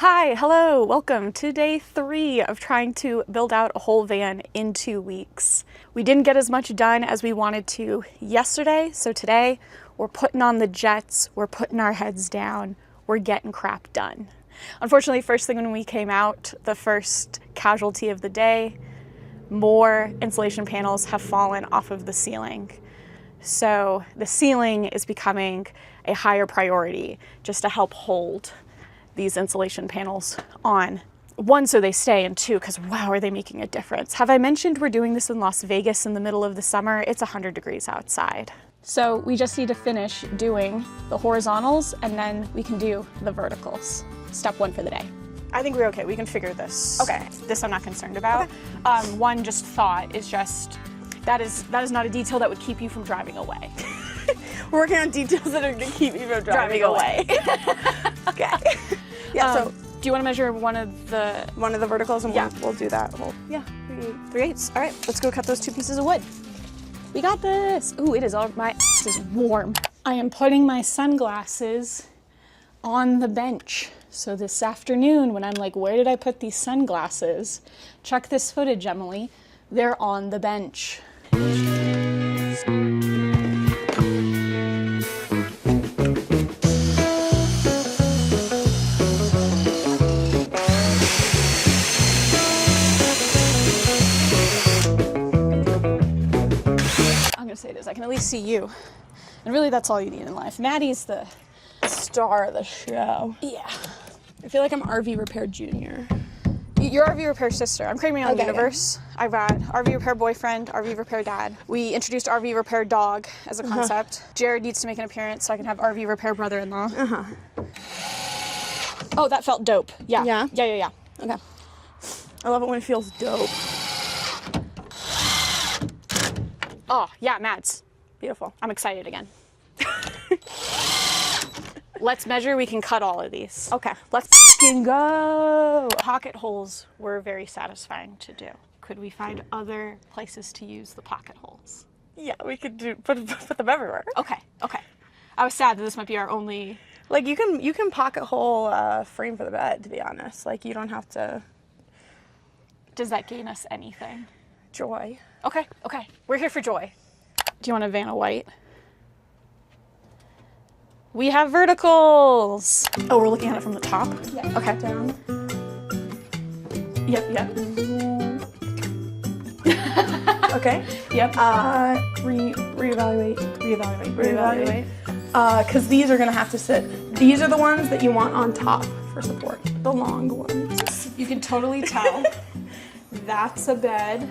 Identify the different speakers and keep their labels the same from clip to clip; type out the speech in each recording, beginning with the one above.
Speaker 1: Hi, hello, welcome to day 3 of trying to build out a whole van in 2 weeks. We didn't get as much done as we wanted to yesterday, so today we're putting on the jets, we're putting our heads down, we're getting crap done. Unfortunately, first thing when we came out, the first casualty of the day, more insulation panels have fallen off of the ceiling. So the ceiling is becoming a higher priority just to help hold these insulation panels on. 1, so they stay, and 2, because wow, are they making a difference. Have I mentioned we're doing this in Las Vegas in the middle of the summer? It's 100 degrees outside. So we just need to finish doing the horizontals and then we can do the verticals. Step 1 for the day. I think we're okay, we can figure this.
Speaker 2: Okay.
Speaker 1: This I'm not concerned about. Okay. One just thought is just, that is not a detail that would keep you from driving away.
Speaker 2: We're working on details that are gonna keep you from driving away. Okay. Yeah, so
Speaker 1: do you want to measure one of the
Speaker 2: verticals and
Speaker 1: yeah.
Speaker 2: we'll do that.
Speaker 1: Yeah, 3/8. All right, let's go cut those 2 pieces of wood. We got this. Ooh, it is all, my ass is warm. I am putting my sunglasses on the bench. So this afternoon when I'm like, where did I put these sunglasses? Check this footage, Emily. They're on the bench. Say it is. I can at least see you. And really that's all you need in life. Maddie's the
Speaker 2: Star of the show.
Speaker 1: yeah.
Speaker 2: I feel like I'm RV Repair Junior.
Speaker 1: You're RV Repair sister. I'm creating my own
Speaker 2: Okay,
Speaker 1: universe. I've got RV Repair boyfriend, RV Repair dad. We introduced RV Repair dog as a concept. Jared needs to make an appearance so I can have RV Repair brother-in-law. Oh, that felt dope. Yeah.
Speaker 2: Yeah?
Speaker 1: Yeah.
Speaker 2: Okay. I love it when it feels dope.
Speaker 1: Oh, yeah, Mads.
Speaker 2: Beautiful.
Speaker 1: I'm excited again. Let's measure, we can cut all of these.
Speaker 2: Okay.
Speaker 1: Let's f***ing go. Pocket holes were very satisfying to do. Could we find other places to use the pocket holes?
Speaker 2: Yeah, we could put them everywhere.
Speaker 1: Okay. I was sad that this might be our only...
Speaker 2: Like you can pocket hole frame for the bed, to be honest. Like you don't have to.
Speaker 1: Does that gain us anything?
Speaker 2: Joy.
Speaker 1: Okay. We're here for joy. Do you want a Vanna White? We have verticals. Oh, we're looking at it from the top?
Speaker 2: Yeah.
Speaker 1: Okay.
Speaker 2: Down.
Speaker 1: Yep.
Speaker 2: Okay.
Speaker 1: Yep.
Speaker 2: Reevaluate. Because these are gonna have to sit. These are the ones that you want on top for support. The long ones.
Speaker 1: You can totally tell. That's a bed.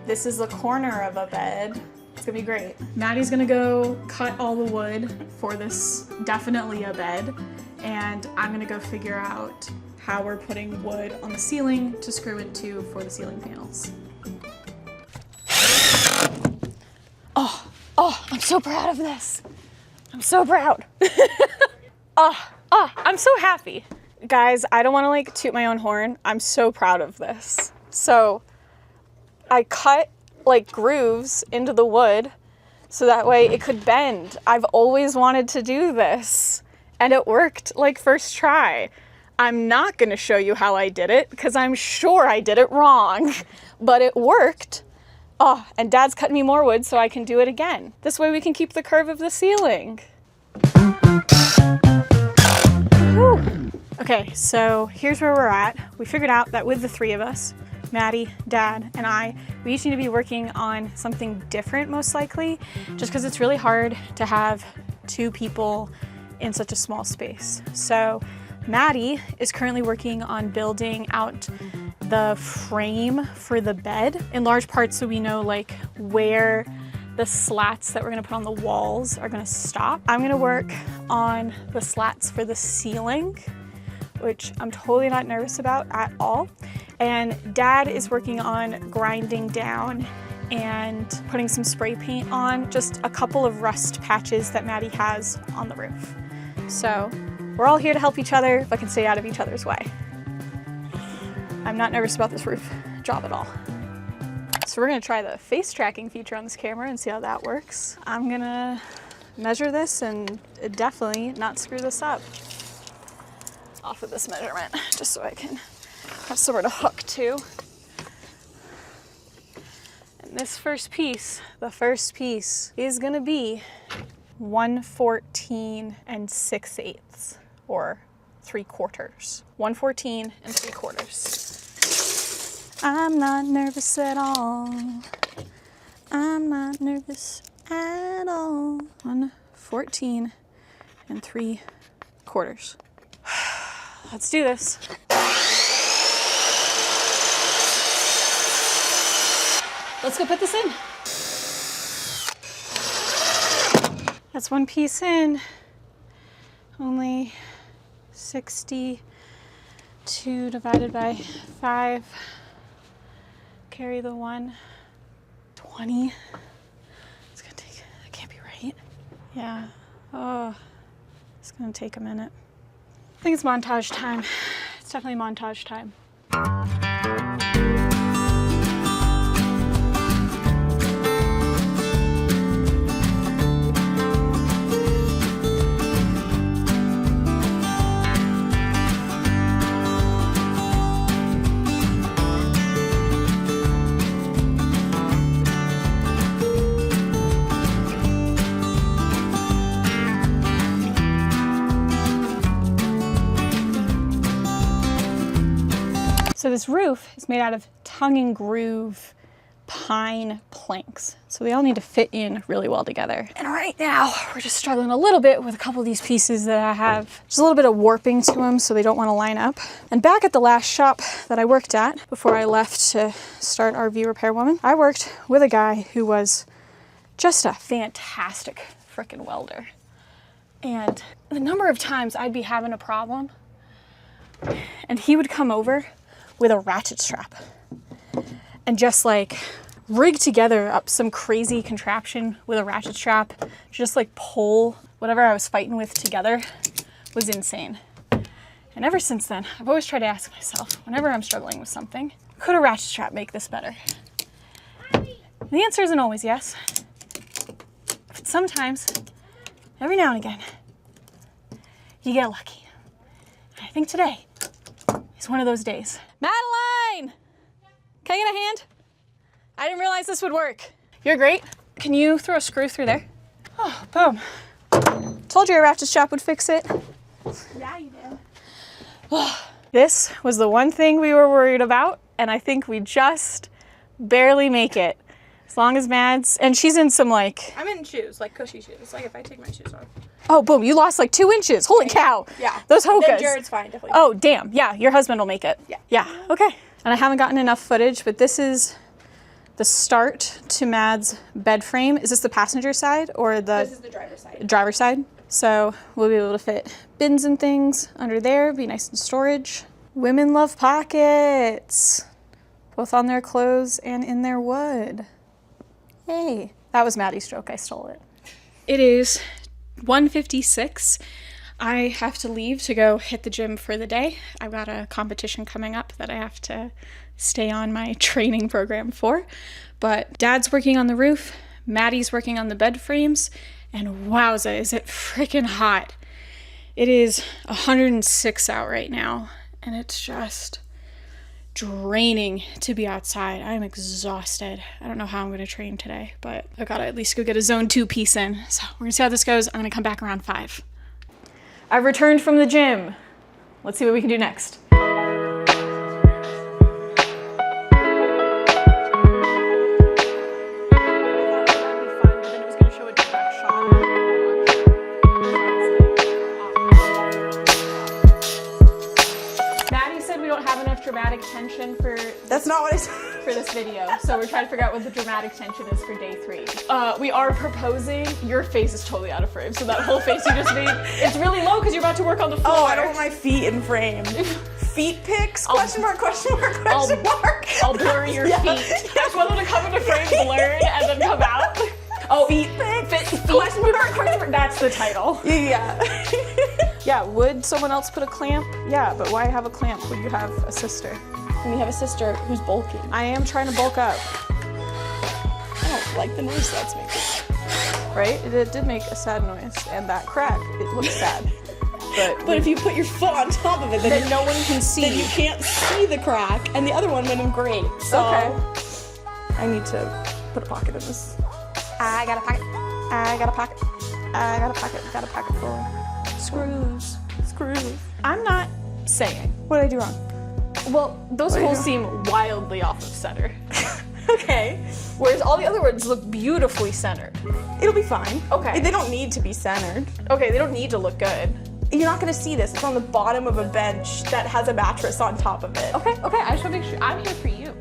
Speaker 1: This is the corner of a bed. It's gonna be great. Maddie's gonna go cut all the wood for this, definitely a bed, and I'm gonna go figure out how we're putting wood on the ceiling to screw into for the ceiling panels. Oh, I'm so proud of this. I'm so proud. I'm so happy. Guys, I don't wanna like toot my own horn. I'm so proud of this. So I cut like grooves into the wood so that way it could bend. I've always wanted to do this and it worked like first try. I'm not gonna show you how I did it because I'm sure I did it wrong, but it worked. Oh, and Dad's cutting me more wood so I can do it again. This way we can keep the curve of the ceiling. Whew. Okay, so here's where we're at. We figured out that with the 3 of us, Maddie, Dad, and I, we each need to be working on something different most likely, just because it's really hard to have 2 people in such a small space. So Maddie is currently working on building out the frame for the bed in large part so we know like where the slats that we're gonna put on the walls are gonna stop. I'm gonna work on the slats for the ceiling, which I'm totally not nervous about at all. And Dad is working on grinding down and putting some spray paint on just a couple of rust patches that Maddie has on the roof. So we're all here to help each other, but can stay out of each other's way. I'm not nervous about this roof job at all. So we're gonna try the face tracking feature on this camera and see how that works. I'm gonna measure this and definitely not screw this up. off of this measurement, just so I can have somewhere to hook to. And this first piece, the first piece, is gonna be 114 6/8, or 3/4. 114 3/4. I'm not nervous at all. I'm not nervous at all. 114 3/4. Let's do this. Let's go put this in. That's one piece in. Only 62 divided by 5. Carry the 1. 20. It's gonna take, that can't be right. Yeah. Oh, it's gonna take a minute. I think it's montage time. It's definitely montage time. So this roof is made out of tongue and groove pine planks. So they all need to fit in really well together. And right now we're just struggling a little bit with a couple of these pieces that I have just a little bit of warping to them, so they don't want to line up. And back at the last shop that I worked at before I left to start RV Repair Woman, I worked with a guy who was just a fantastic frickin' welder. And the number of times I'd be having a problem and he would come over with a ratchet strap and just like rig together up some crazy contraption with a ratchet strap, just like pull whatever I was fighting with together. Was insane. And ever since then, I've always tried to ask myself, whenever I'm struggling with something, could a ratchet strap make this better? And the answer isn't always yes. But sometimes, every now and again, you get lucky. And I think today is one of those days. Madeline! Can I get a hand? I didn't realize this would work. You're great. Can you throw a screw through there? Oh, boom. Told you a ratchet strap would fix it.
Speaker 2: Yeah, you did.
Speaker 1: This was the one thing we were worried about, and I think we just barely make it. As long as Mads, and she's in some like...
Speaker 2: I'm in shoes, like cushy shoes. Like if I take my shoes off.
Speaker 1: Oh, boom, you lost like 2 inches. Holy cow.
Speaker 2: Yeah.
Speaker 1: Those Hokas.
Speaker 2: Then Jared's fine, definitely.
Speaker 1: Oh, damn. Yeah, your husband will make it.
Speaker 2: Yeah.
Speaker 1: Yeah, okay. And I haven't gotten enough footage, but this is the start to Mads' bed frame. Is this the passenger side or the...
Speaker 2: This is the driver's side.
Speaker 1: Driver's side. So we'll be able to fit bins and things under there, be nice and storage. Women love pockets, both on their clothes and in their wood. Hey, that was Maddie's joke, I stole it. It is 1:56. I have to leave to go hit the gym for the day. I've got a competition coming up that I have to stay on my training program for. But Dad's working on the roof, Maddie's working on the bed frames, and wowza, is it freaking hot. It is 106 out right now, and it's just draining to be outside. I'm exhausted. I don't know how I'm going to train today, but I gotta at least go get a zone 2 piece in. So we're gonna see how this goes. I'm gonna come back around 5. I've returned from the gym. Let's see what we can do next. Maddie said we don't have enough dramatic tension for
Speaker 2: That's not what I said.
Speaker 1: for this video, so we're trying to figure out what the dramatic tension is for day 3. We are proposing. Your face is totally out of frame, so that whole face you just made, it's really low because you're about to work on the floor.
Speaker 2: Oh, I don't want my feet in frame. Feet pics? Question mark, question mark, question mark.
Speaker 1: I'll blur your feet. I just want them to come into frame blurred and then come out. Oh, feet pics? Question mark. That's the title.
Speaker 2: Yeah.
Speaker 1: Yeah, would someone else put a clamp? Yeah, but why have a clamp when you have a sister?
Speaker 2: And we have a sister who's bulking.
Speaker 1: I am trying to bulk up.
Speaker 2: I don't like the noise that's making.
Speaker 1: Right? It did make a sad noise, and that crack, it looks sad.
Speaker 2: But if you put your foot on top of it,
Speaker 1: then no one can see.
Speaker 2: Then you can't see the crack, and the other one went in great. So I need to put a pocket in this.
Speaker 1: I got a pocket. I got a pocket. I got a pocket. Got a pocket full of screws.
Speaker 2: Screws.
Speaker 1: I'm not saying.
Speaker 2: What did I do wrong?
Speaker 1: Well, those holes seem wildly off of center.
Speaker 2: Okay.
Speaker 1: Whereas all the other ones look beautifully centered.
Speaker 2: It'll be fine.
Speaker 1: Okay.
Speaker 2: They don't need to be centered.
Speaker 1: Okay, they don't need to look good.
Speaker 2: You're not gonna see this. It's on the bottom of a bench that has a mattress on top of it.
Speaker 1: Okay, I just want to make sure. I'm here for you.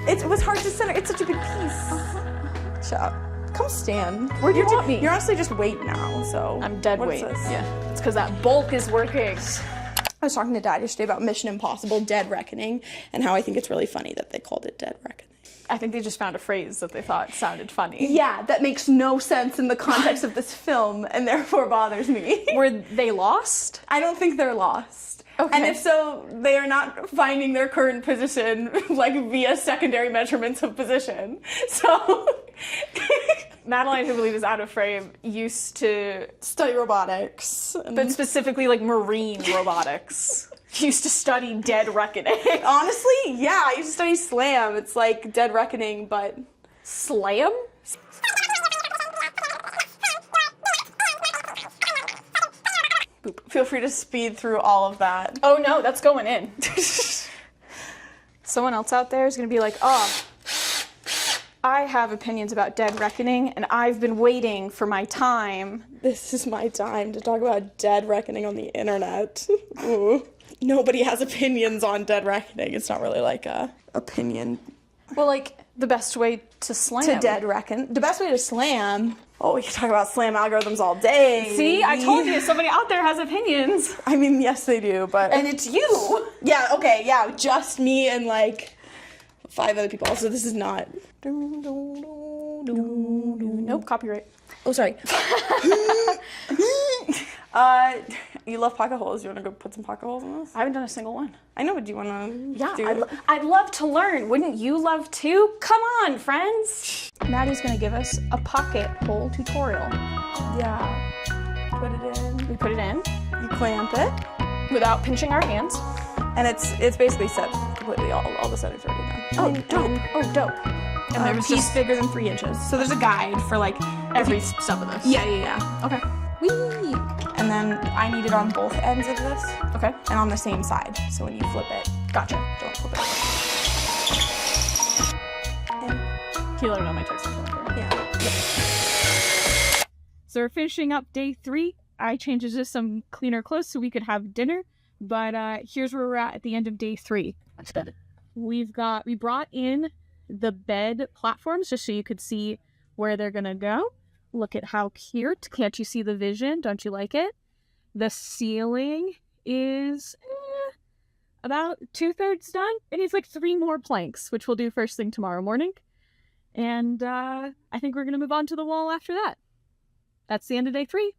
Speaker 2: It was hard to center. It's such a big piece. Shut up. Come stand.
Speaker 1: Where do you want me?
Speaker 2: You're honestly just weight now, so.
Speaker 1: I'm dead
Speaker 2: what's
Speaker 1: weight.
Speaker 2: this?
Speaker 1: Yeah. It's because that bulk is working.
Speaker 2: I was talking to Dad yesterday about Mission Impossible Dead Reckoning and how I think it's really funny that they called it Dead Reckoning.
Speaker 1: I think they just found a phrase that they thought sounded funny.
Speaker 2: Yeah, that makes no sense in the context of this film and therefore bothers me.
Speaker 1: Were they lost?
Speaker 2: I don't think they're lost.
Speaker 1: Okay.
Speaker 2: And if so, they are not finding their current position like via secondary measurements of position. So
Speaker 1: Madeline, who I believe is out of frame, used to
Speaker 2: study robotics.
Speaker 1: but specifically like marine robotics. She used to study Dead Reckoning.
Speaker 2: Honestly, yeah, I used to study SLAM. It's like Dead Reckoning, but
Speaker 1: Slam?
Speaker 2: Boop. Feel free to speed through all of that.
Speaker 1: Oh no, that's going in. Someone else out there is gonna be like, oh, I have opinions about Dead Reckoning, and I've been waiting for my time.
Speaker 2: This is my time to talk about Dead Reckoning on the internet. Ooh. Nobody has opinions on Dead Reckoning. It's not really like a opinion.
Speaker 1: Well, like, the best way to slam.
Speaker 2: To Dead Reckon. The best way to slam. Oh, we can talk about slam algorithms all day.
Speaker 1: See, I told you, somebody out there has opinions.
Speaker 2: I mean, yes, they do, but.
Speaker 1: And it's you.
Speaker 2: Yeah, okay, yeah, just me and like 5 other people. So this is not.
Speaker 1: Nope, copyright.
Speaker 2: Oh, sorry. You love pocket holes. You want to go put some pocket holes in this?
Speaker 1: I haven't done a single one.
Speaker 2: I know, but do you want to?
Speaker 1: Yeah, I'd love to learn. Wouldn't you love to? Come on, friends. Maddie's gonna give us a pocket hole tutorial.
Speaker 2: Yeah. Put it in.
Speaker 1: We put it in
Speaker 2: You clamp it,
Speaker 1: without pinching our hands.
Speaker 2: and it's basically set completely. All the settings are already done.
Speaker 1: Oh, dope.
Speaker 2: And there's a piece bigger than 3 inches. So there's a guide for like
Speaker 1: Every step of this.
Speaker 2: Yeah.
Speaker 1: Okay.
Speaker 2: Whee! And then I need it on both ends of this.
Speaker 1: Okay.
Speaker 2: And on the same side. So when you flip it,
Speaker 1: Gotcha.
Speaker 2: don't flip it over. And,
Speaker 1: Can you let her know my text?
Speaker 2: yeah.
Speaker 3: So we're finishing up day 3. I changed it to some cleaner clothes so we could have dinner. But here's where we're at the end of day 3. We brought in the bed platforms just so you could see where they're gonna go. Look at how cute. Can't you see the vision? Don't you like it? The ceiling is about 2/3 done. It needs like 3 more planks, which we'll do first thing tomorrow morning. And I think we're gonna move on to the wall after that. That's the end of day 3.